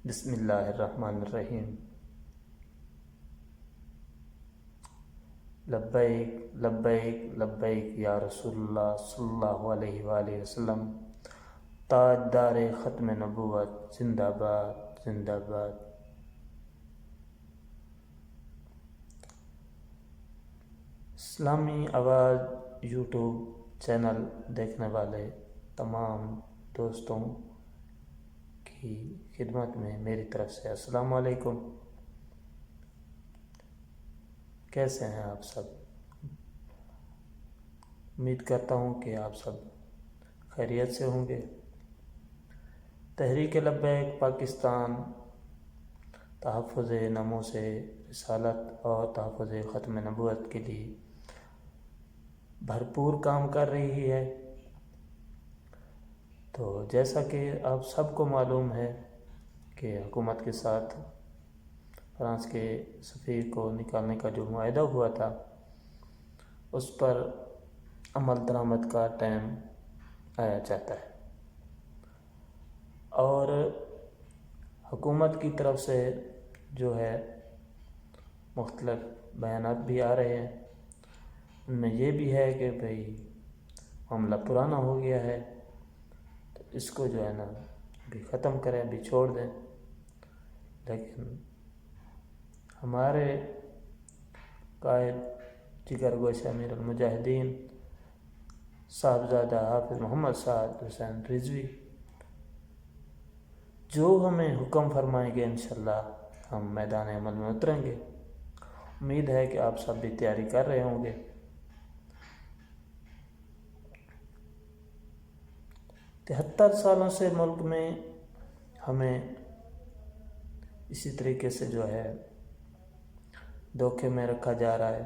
بسم اللہ الرحمن الرحیم۔ لبیک لبیک لبیک یا رسول اللہ صلی اللہ علیہ وآلہ وسلم، تاجدار ختم نبوت، زندہ باد زندہ باد۔ اسلامی آواز یوٹیوب چینل دیکھنے والے تمام دوستوں کی خدمت میں میری طرف سے السلام علیکم۔ کیسے ہیں آپ سب؟ امید کرتا ہوں کہ آپ سب خیریت سے ہوں گے۔ تحریک لبیک پاکستان تحفظ ناموس رسالت اور تحفظ ختم نبوت کے لیے بھرپور کام کر رہی ہے۔ تو جیسا کہ آپ سب کو معلوم ہے کہ حکومت کے ساتھ فرانس کے سفیر کو نکالنے کا جو معاہدہ ہوا تھا، اس پر عمل درآمد کا ٹائم آیا چاہتا ہے، اور حکومت کی طرف سے جو ہے مختلف بیانات بھی آ رہے ہیں۔ ان میں یہ بھی ہے کہ بھئی معاملہ پرانا ہو گیا ہے، تو اس کو جو ہے نا ابھی ختم کریں، ابھی چھوڑ دیں۔ لیکن ہمارے قائد جگر گوشہ امیر المجاہدین صاحبزادہ حافظ محمد سعد حسین رضوی جو ہمیں حکم فرمائیں گے، انشاءاللہ ہم میدان عمل میں اتریں گے۔ امید ہے کہ آپ سب بھی تیاری کر رہے ہوں گے۔ 73 سالوں سے ملک میں ہمیں اسی طریقے سے جو ہے دھوکے میں رکھا جا رہا ہے۔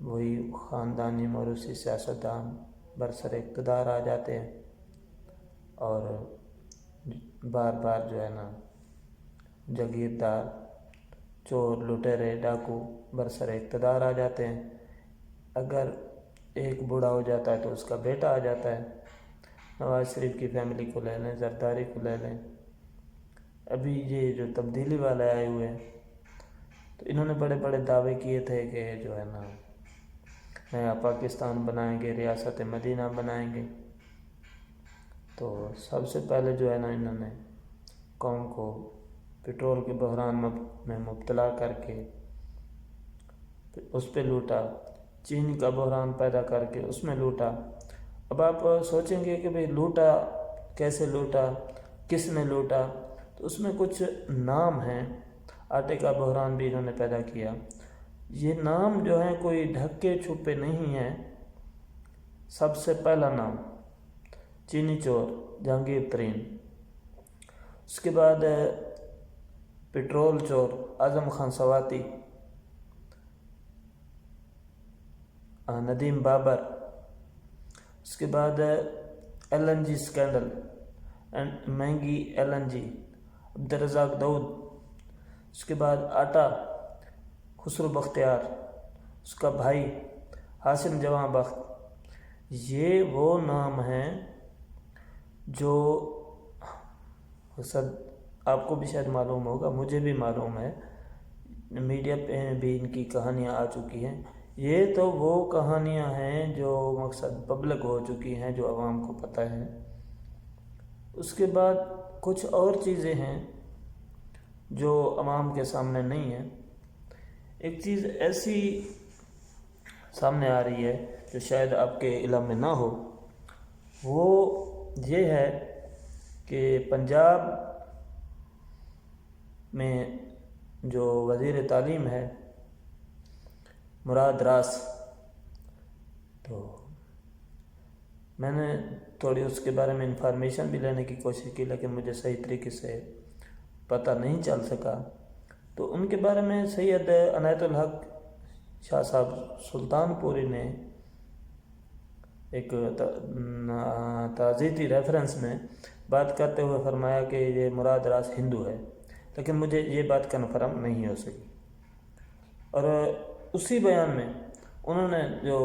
وہی خاندانی موروثی سیاستدان برسر اقتدار آ جاتے ہیں اور بار بار جو ہے نا جاگیردار، چور، لٹیرے، ڈاکو برسر اقتدار آ جاتے ہیں۔ اگر ایک بوڑھا ہو جاتا ہے تو اس کا بیٹا آ جاتا ہے۔ نواز شریف کی فیملی کو لے لیں، زرداری کو لے لیں، ابھی یہ جو تبدیلی والے آئے ہوئے ہیں، تو انہوں نے بڑے بڑے دعوے کیے تھے کہ جو ہے نا نیا پاکستان بنائیں گے، ریاست مدینہ بنائیں گے۔ تو سب سے پہلے جو ہے نا انہوں نے قوم کو پٹرول کے بحران میں مبتلا کر کے اس پہ لوٹا، چین کا بحران پیدا کر کے اس میں لوٹا۔ اب آپ سوچیں گے کہ بھئی لوٹا کیسے، لوٹا کس نے لوٹا؟ تو اس میں کچھ نام ہیں۔ آٹے کا بحران بھی انہوں نے پیدا کیا۔ یہ نام جو ہیں کوئی ڈھکے چھپے نہیں ہیں۔ سب سے پہلا نام چینی چور جہانگیر ترین، اس کے بعد پٹرول چور اعظم خان سواتی، ندیم بابر، اس کے بعد ایل این جی اسکینڈل، مہنگی ایل این جی عبدالرزاق داؤد، اس کے بعد آٹا خسرو بختیار، اس کا بھائی حاسم جواں بخت۔ یہ وہ نام ہیں جو سب آپ کو بھی شاید معلوم ہوگا، مجھے بھی معلوم ہے، میڈیا پہ بھی ان کی کہانیاں آ چکی ہیں۔ یہ تو وہ کہانیاں ہیں جو مقصد پبلک ہو چکی ہیں، جو عوام کو پتہ ہے۔ اس کے بعد کچھ اور چیزیں ہیں جو عوام کے سامنے نہیں ہیں۔ ایک چیز ایسی سامنے آ رہی ہے جو شاید آپ کے علم میں نہ ہو، وہ یہ ہے کہ پنجاب میں جو وزیر تعلیم ہے مراد راس، تو میں نے تھوڑی اس کے بارے میں انفارمیشن بھی لینے کی کوشش کی، لیکن مجھے صحیح طریقے سے پتہ نہیں چل سکا۔ تو ان کے بارے میں سید عنایت الحق شاہ صاحب سلطان پوری نے ایک تعزیتی ریفرنس میں بات کرتے ہوئے فرمایا کہ یہ مراد راس ہندو ہے، لیکن مجھے یہ بات کنفرم نہیں ہو سکی۔ اور اسی بیان میں انہوں نے جو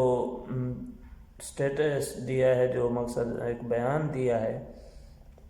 سٹیٹس دیا ہے، جو مقصد ایک بیان دیا ہے